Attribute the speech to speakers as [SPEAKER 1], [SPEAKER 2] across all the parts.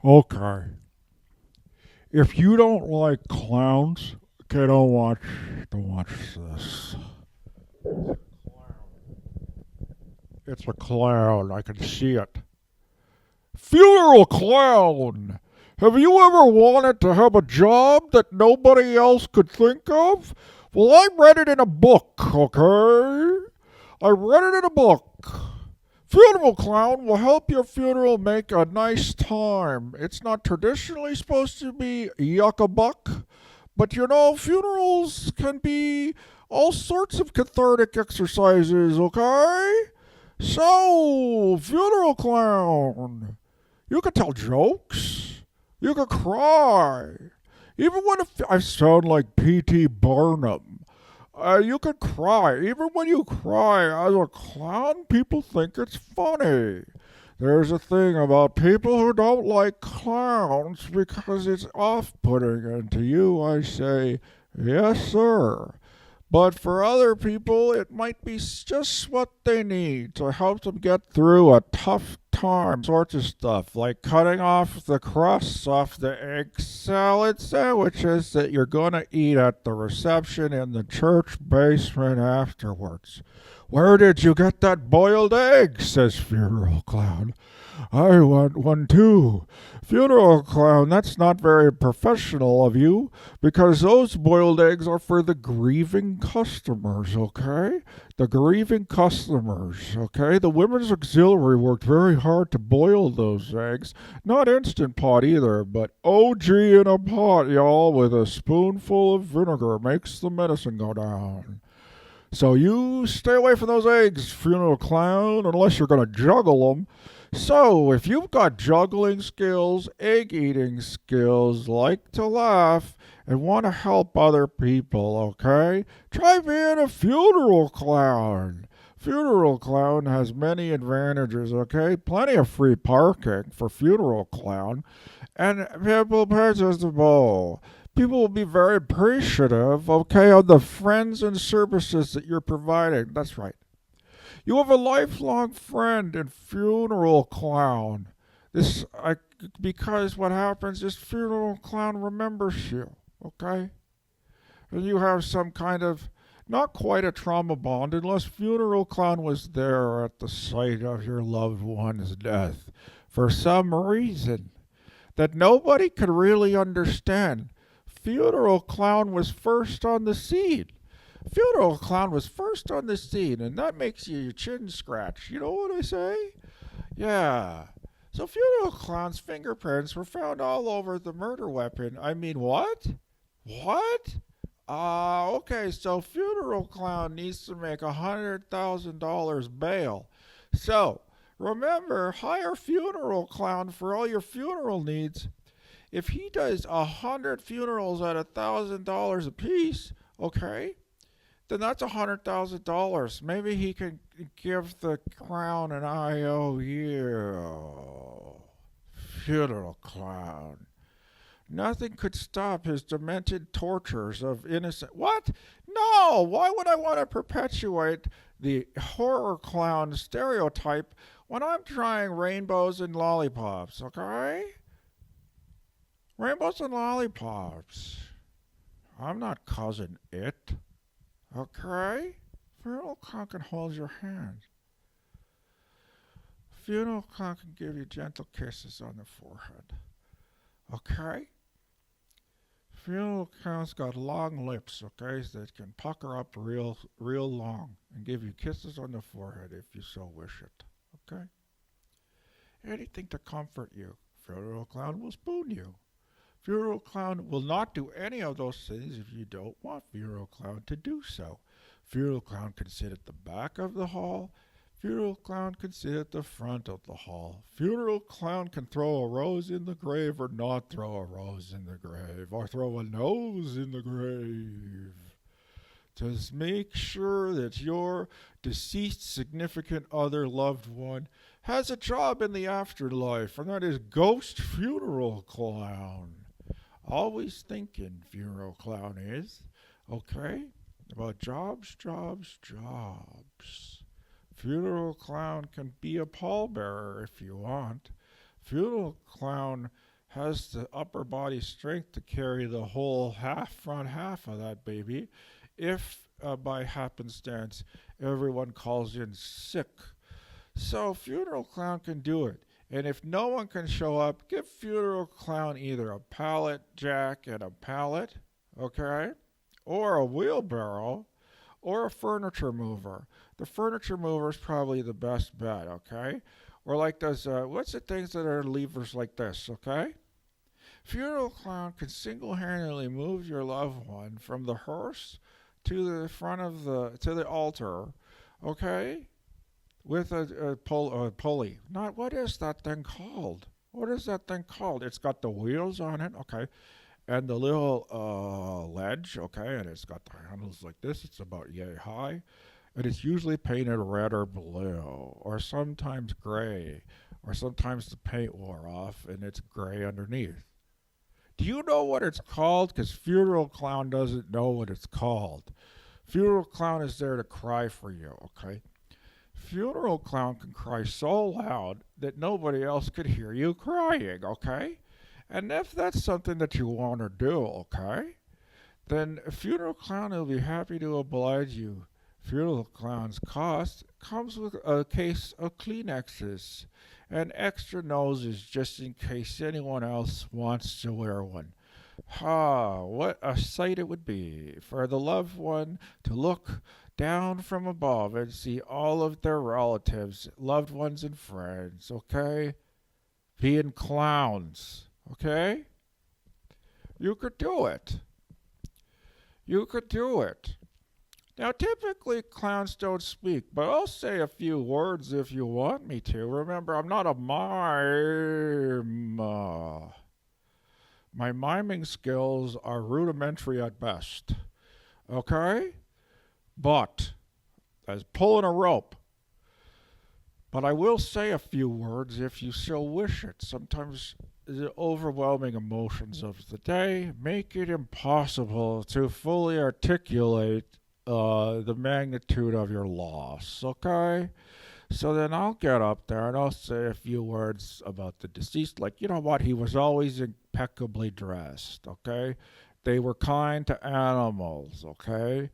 [SPEAKER 1] Okay. If you don't like clowns, okay, don't watch this. It's a clown. I can see it. Funeral clown. Have you ever wanted to have a job that nobody else could think of? Well, I read it in a book, okay? I read it in a book. Funeral clown will help your funeral make a nice time. It's not traditionally supposed to be yuck a buck, but funerals can be all sorts of cathartic exercises, okay? So, funeral clown, you could tell jokes. You could cry. Even when I sound like P.T. Barnum, you could cry. Even when you cry as a clown, people think it's funny. There's a thing about people who don't like clowns because it's off putting, and to you I say, yes, sir. But for other people, it might be just what they need to help them get through a tough time. Sorts of stuff, like cutting off the crusts off the egg salad sandwiches that you're going to eat at the reception in the church basement afterwards. Where did you get that boiled egg? Says Funeral Clown. I want one too. Funeral Clown, that's not very professional of you, because those boiled eggs are for the grieving customers, okay? The grieving customers, okay? The Women's Auxiliary worked very hard to boil those eggs. Not Instant Pot either, but OG in a pot, y'all, with a spoonful of vinegar makes the medicine go down. So you stay away from those eggs, Funeral Clown, unless you're going to juggle them. So, if you've got juggling skills, egg eating skills, like to laugh, and want to help other people, okay? Try being a funeral clown. Funeral clown has many advantages, okay? Plenty of free parking for funeral clown, and people purchase the bowl. People will be very appreciative, okay, of the friends and services that you're providing. That's right. You have a lifelong friend and funeral clown. This I because what happens is funeral clown remembers you, okay? And you have some kind of not quite a trauma bond unless funeral clown was there at the site of your loved one's death for some reason that nobody could really understand. Funeral clown was first on the scene. Funeral clown was first on the scene, and that makes your chin scratch. You know what I say? Yeah. So funeral clown's fingerprints were found all over the murder weapon. I mean, what? What? Okay, so funeral clown needs to make $100,000 bail. So, remember, hire funeral clown for all your funeral needs. If he does 100 funerals at $1,000 a piece, okay, then that's $100,000. Maybe he can give the crown an IOU. Funeral clown. Nothing could stop his demented tortures of innocent. What? No! Why would I want to perpetuate the horror clown stereotype when I'm trying rainbows and lollipops, okay? Rainbows and lollipops. I'm not cousin it. Okay? Funeral clown can hold your hand. Funeral clown can give you gentle kisses on the forehead. Okay? Funeral clown's got long lips, okay, that can pucker up real long and give you kisses on the forehead if you so wish it. Okay? Anything to comfort you. Funeral clown will spoon you. Funeral clown will not do any of those things if you don't want funeral clown to do so. Funeral clown can sit at the back of the hall. Funeral clown can sit at the front of the hall. Funeral clown can throw a rose in the grave or not throw a rose in the grave or throw a nose in the grave. To make sure that your deceased significant other loved one has a job in the afterlife, and that is ghost funeral clown. Always thinking, funeral clown is. Okay? About jobs, jobs, jobs. Funeral clown can be a pallbearer if you want. Funeral clown has the upper body strength to carry the whole front half of that baby if by happenstance everyone calls in sick. So funeral clown can do it. And if no one can show up, give funeral clown either a pallet jack and a pallet, okay, or a wheelbarrow, or a furniture mover. The furniture mover is probably the best bet, okay? Or like those, what's the things that are levers like this, okay? Funeral clown can single-handedly move your loved one from the hearse to the front of to the altar, okay? With a pulley. Not what is that thing called? What is that thing called? It's got the wheels on it, okay, and the little ledge, okay, and it's got the handles like this. It's about yay high, and it's usually painted red or blue, or sometimes gray, or sometimes the paint wore off and it's gray underneath. Do you know what it's called? Because funeral clown doesn't know what it's called. Funeral clown is there to cry for you, okay? Funeral clown can cry so loud that nobody else could hear you crying, okay? And if that's something that you want to do, okay, then a funeral clown will be happy to oblige you. Funeral clown's cost comes with a case of Kleenexes and extra noses just in case anyone else wants to wear one. Ah, what a sight it would be for the loved one to look down from above and see all of their relatives, loved ones, and friends, okay? Being clowns, okay? You could do it. You could do it. Now, typically, clowns don't speak, but I'll say a few words if you want me to. Remember, I'm not a mime. My miming skills are rudimentary at best. Okay? But, as pulling a rope. But I will say a few words if you so wish it. Sometimes the overwhelming emotions of the day make it impossible to fully articulate the magnitude of your loss, okay? So then I'll get up there and I'll say a few words about the deceased, like, you know what, he was always impeccably dressed, okay? They were kind to animals, okay?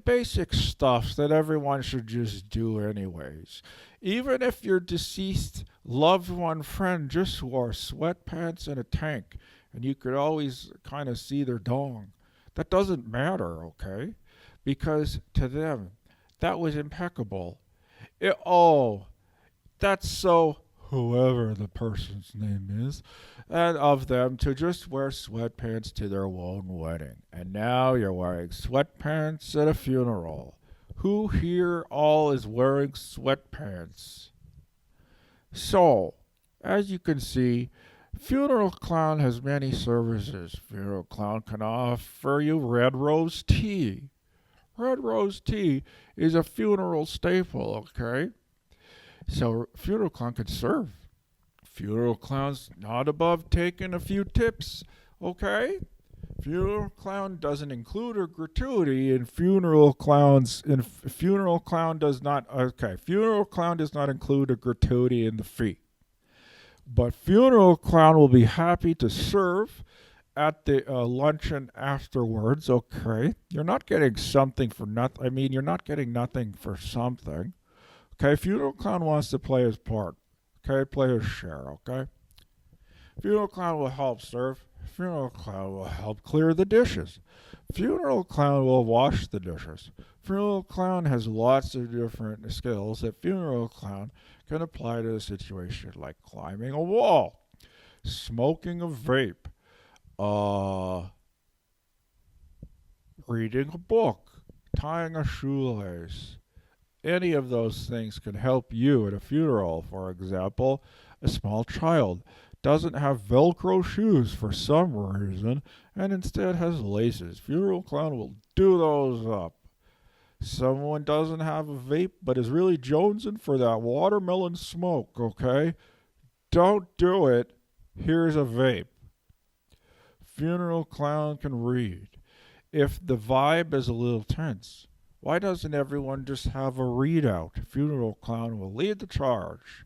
[SPEAKER 1] Basic stuff that everyone should just do anyways. Even if your deceased loved one friend just wore sweatpants and a tank and you could always kind of see their dong, that doesn't matter, okay? Because to them, that was impeccable. Oh, that's so whoever the person's name is, and of them to just wear sweatpants to their own wedding. And now you're wearing sweatpants at a funeral. Who here all is wearing sweatpants? So, as you can see, Funeral Clown has many services. Funeral Clown can offer you red rose tea. Red rose tea is a funeral staple, okay? So funeral clown can serve. Funeral clown's not above taking a few tips, okay? Funeral clown doesn't include a gratuity, and funeral clown does not. Okay, funeral clown does not include a gratuity in the fee. But funeral clown will be happy to serve at the luncheon afterwards, okay? You're not getting something for nothing. I mean, you're not getting nothing for something. Okay, funeral clown wants to play his part. Okay, play his share, okay? Funeral clown will help serve. Funeral clown will help clear the dishes. Funeral clown will wash the dishes. Funeral clown has lots of different skills that funeral clown can apply to a situation, like climbing a wall, smoking a vape, reading a book, tying a shoelace. Any of those things can help you at a funeral. For example, a small child doesn't have Velcro shoes for some reason and instead has laces. Funeral clown will do those up. Someone doesn't have a vape but is really jonesing for that watermelon smoke, okay? Don't do it. Here's a vape. Funeral clown can read. If the vibe is a little tense, why doesn't everyone just have a readout? Funeral clown will lead the charge,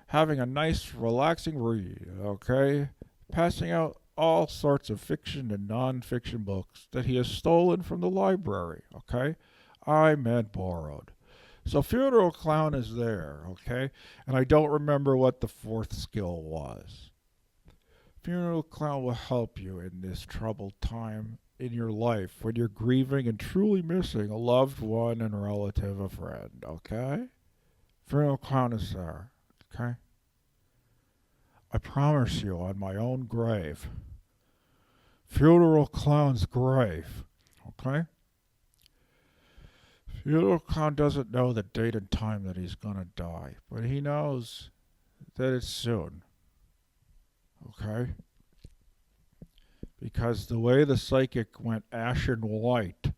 [SPEAKER 1] having a nice, relaxing read, okay? passing out all sorts of fiction and non-fiction books that he has stolen from the library, okay? I meant borrowed. So Funeral Clown is there, okay? And I don't remember what the fourth skill was. Funeral Clown will help you in this troubled time in your life when you're grieving and truly missing a loved one and relative, a friend, okay? Funeral Clown is there, okay? I promise you on my own grave. Funeral Clown's grave, okay? Funeral Clown doesn't know the date and time that he's gonna die, but he knows that it's soon, okay? Because the way the psychic went ashen white,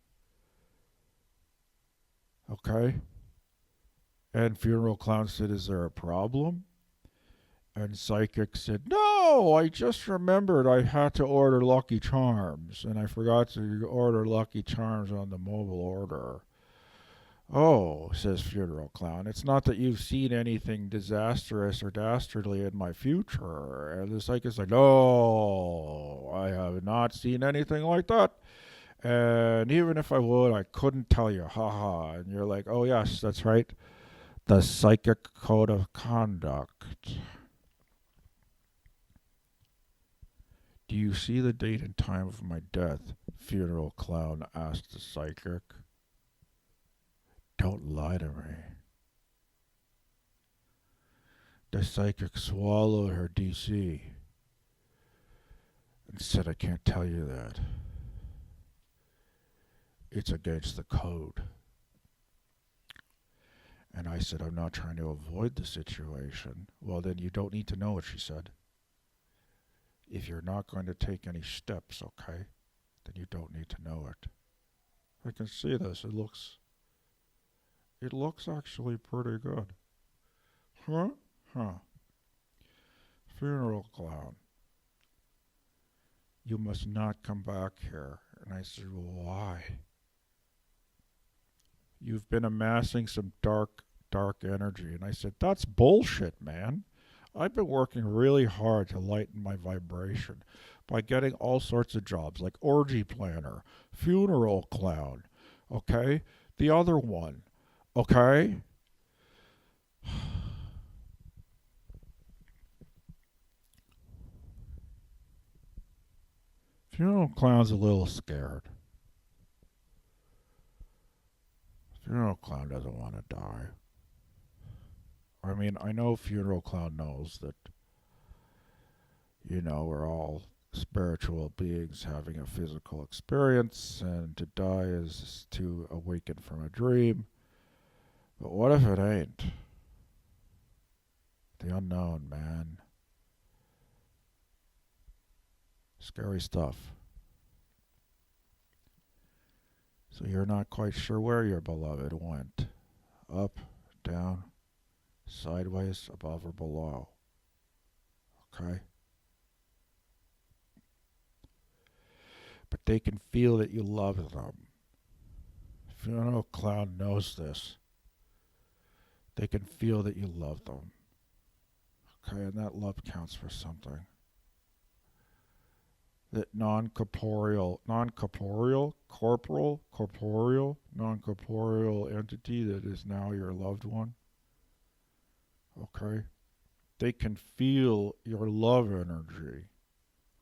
[SPEAKER 1] okay? And Funeral Clown said, "Is there a problem?" And Psychic said, "No, I just remembered I had to order Lucky Charms, and I forgot to order Lucky Charms on the mobile order." "Oh," says Funeral Clown, "it's not that you've seen anything disastrous or dastardly in my future." And the Psychic's like, "No, I have not seen anything like that. And even if I would, I couldn't tell you. Ha ha." And you're like, "Oh, yes, that's right. The Psychic Code of Conduct." "Do you see the date and time of my death?" Funeral Clown asked the Psychic. "Don't lie to me." The Psychic swallowed her DC and said, "I can't tell you that. It's against the code." And I said, "I'm not trying to avoid the situation." "Well, then you don't need to know it," she said. "If you're not going to take any steps, okay, then you don't need to know it." I can see this. It looks actually pretty good. Huh? Huh. Funeral Clown, "You must not come back here." And I said, "Why?" "You've been amassing some dark energy." And I said, "That's bullshit, man. I've been working really hard to lighten my vibration by getting all sorts of jobs like orgy planner, funeral clown, okay? The other one, okay?" Funeral Clown's a little scared. Funeral Clown doesn't want to die. I mean, I know Funeral Clown knows that, we're all spiritual beings having a physical experience, and to die is to awaken from a dream. But what if it ain't? The unknown, man. Scary stuff. So you're not quite sure where your beloved went. Up, down, sideways, above, or below. Okay? But they can feel that you love them. Funeral Clown knows this. They can feel that you love them. Okay, and that love counts for something. That non-corporeal entity that is now your loved one. Okay? They can feel your love energy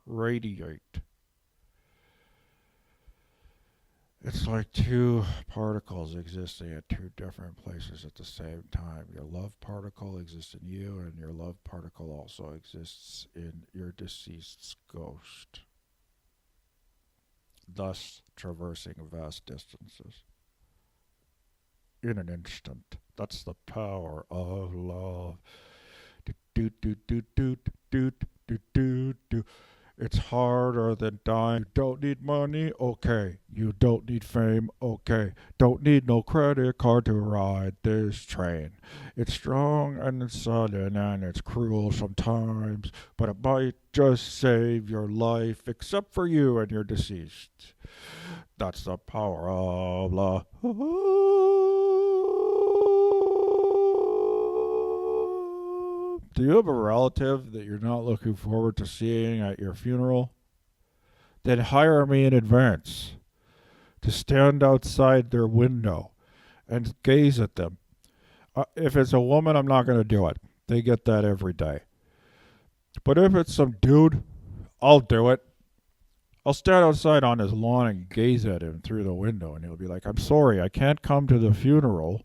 [SPEAKER 1] radiate. It's like two particles existing at two different places at the same time. Your love particle exists in you, and your love particle also exists in your deceased's ghost, thus traversing vast distances in an instant. That's the power of love. Do do do do do do do do. It's harder than dying. You don't need money, okay. You don't need fame, okay. Don't need no credit card to ride this train. It's strong and it's sudden and it's cruel sometimes, but it might just save your life, except for you and you're deceased. That's the power of love. Do you have a relative that you're not looking forward to seeing at your funeral? Then hire me in advance to stand outside their window and gaze at them. If it's a woman, I'm not going to do it. They get that every day. But if it's some dude, I'll do it. I'll stand outside on his lawn and gaze at him through the window, and he'll be like, I'm sorry, I can't come to the funeral.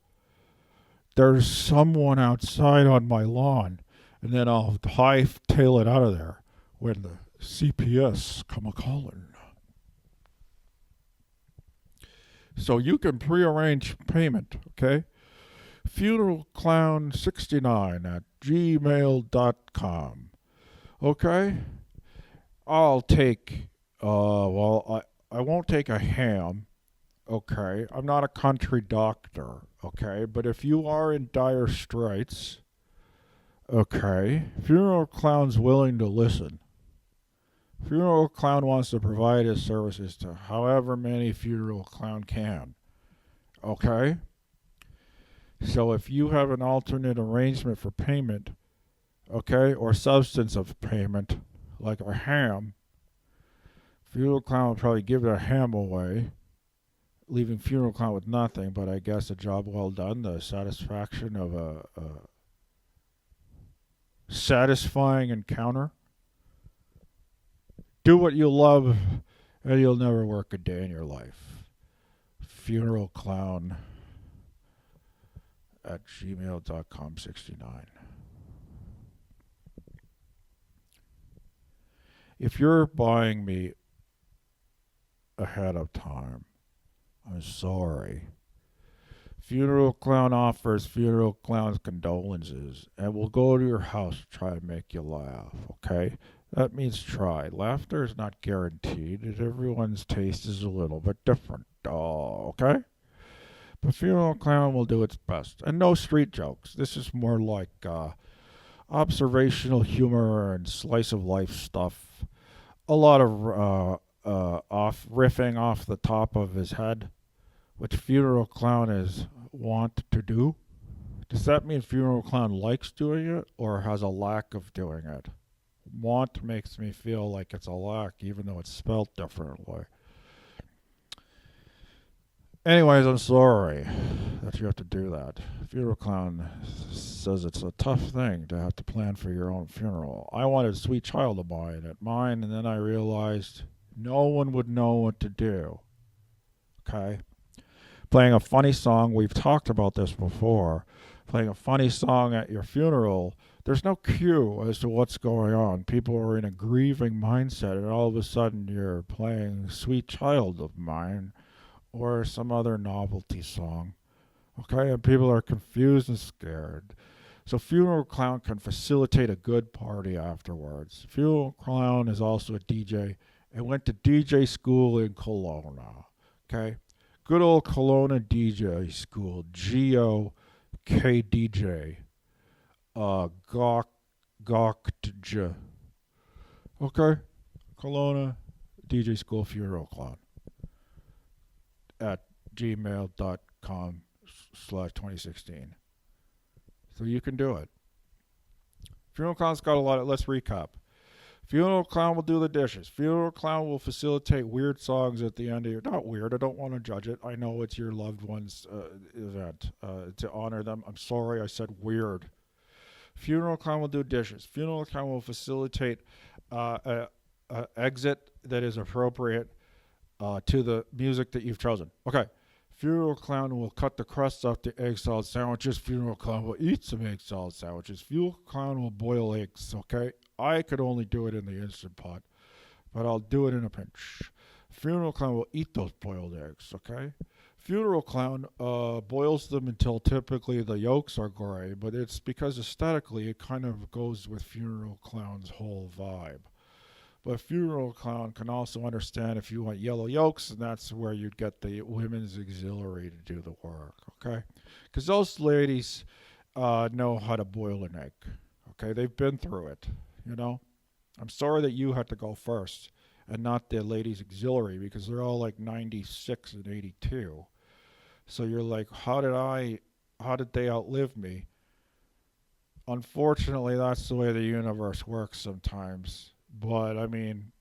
[SPEAKER 1] There's someone outside on my lawn. And then I'll hightail it out of there when the CPS come a calling. So you can prearrange payment, okay? Funeralclown69 at gmail.com. Okay? I'll take, I won't take a ham, okay? I'm not a country doctor, okay? But if you are in dire straits, okay, Funeral Clown's willing to listen. Funeral Clown wants to provide his services to however many Funeral Clown can. Okay? So if you have an alternate arrangement for payment, okay, or substance of payment, like a ham, Funeral Clown will probably give that ham away, leaving Funeral Clown with nothing, but I guess a job well done, the satisfaction of a satisfying encounter. Do what you love, and you'll never work a day in your life. Funeral Clown at gmail.com 69. If you're buying me ahead of time, I'm sorry. Funeral Clown offers Funeral Clown's condolences and will go to your house to try to make you laugh, okay? That means try. Laughter is not guaranteed, and everyone's taste is a little bit different, okay? But Funeral Clown will do its best. And no street jokes. This is more like observational humor and slice of life stuff. A lot of riffing off the top of his head, which Funeral Clown is wont to do. Does that mean Funeral Clown likes doing it or has a lack of doing it? Want makes me feel like it's a lack, even though it's spelled differently. Anyways, I'm sorry that you have to do that. Funeral Clown says it's a tough thing to have to plan for your own funeral. I wanted a sweet child of mine at mine, and then I realized no one would know what to do. Okay? Playing a funny song, we've talked about this before. Playing a funny song at your funeral, there's no cue as to what's going on. People are in a grieving mindset, and all of a sudden you're playing Sweet Child of Mine or some other novelty song. Okay, and people are confused and scared. So Funeral Clown can facilitate a good party afterwards. Funeral Clown is also a DJ and went to DJ school in Kelowna. Okay, good old Kelowna DJ school, GOKDJ. Gokj. Okay, Kelowna DJ school Funeral Clown at gmail.com/2016. So you can do it. Funeral Clown's got a lot of, let's recap. Funeral Clown will do the dishes. Funeral Clown will facilitate weird songs at the end of your, not weird, I don't want to judge it. I know it's your loved one's event to honor them. I'm sorry I said weird. Funeral Clown will do dishes. Funeral Clown will facilitate a exit that is appropriate to the music that you've chosen. Okay. Funeral Clown will cut the crust off the egg salad sandwiches. Funeral Clown will eat some egg salad sandwiches. Funeral Clown will boil eggs, okay? I could only do it in the Instant Pot, but I'll do it in a pinch. Funeral Clown will eat those boiled eggs, okay? Funeral Clown boils them until typically the yolks are gray, but it's because aesthetically it kind of goes with Funeral Clown's whole vibe. But Funeral Clown can also understand if you want yellow yolks, and that's where you'd get the women's auxiliary to do the work, okay? Because those ladies know how to boil an egg, okay? They've been through it, you know? I'm sorry that you had to go first and not the ladies' auxiliary because they're all like 96 and 82. So you're like, how did they outlive me? Unfortunately, that's the way the universe works sometimes. But, I mean,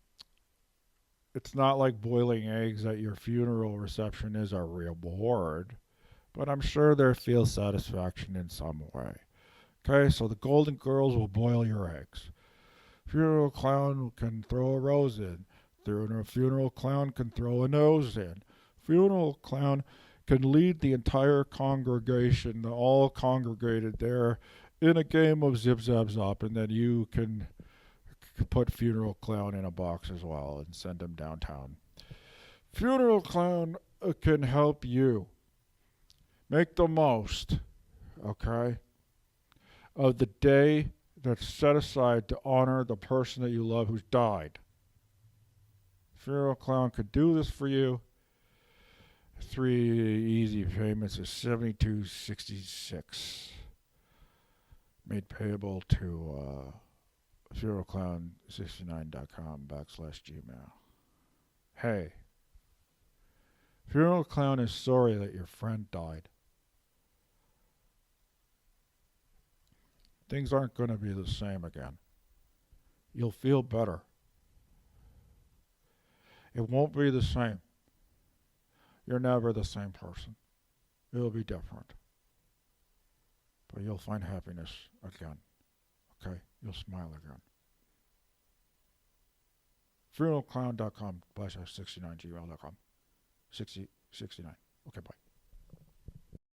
[SPEAKER 1] it's not like boiling eggs at your funeral reception is a reward. But I'm sure there feels satisfaction in some way. Okay, so the Golden Girls will boil your eggs. Funeral clown can throw a rose in. Funeral clown can throw a nose in. Funeral clown can lead the entire congregation, all congregated there, in a game of zip zap zop, and then you can put funeral clown in a box as well and send him downtown. Funeral clown can help you make the most, okay, of the day that's set aside to honor the person that you love who's died. Funeral clown could do this for you. 3 easy payments is $72.66, made payable to funeralclown69.com/gmail. Hey, Funeral Clown is sorry that your friend died. Things aren't going to be the same again. You'll feel better. It won't be the same. You're never the same person. It'll be different. But you'll find happiness again. Okay? You'll smile again. Funeralclown.com/69gmail.com. 69. Okay, bye.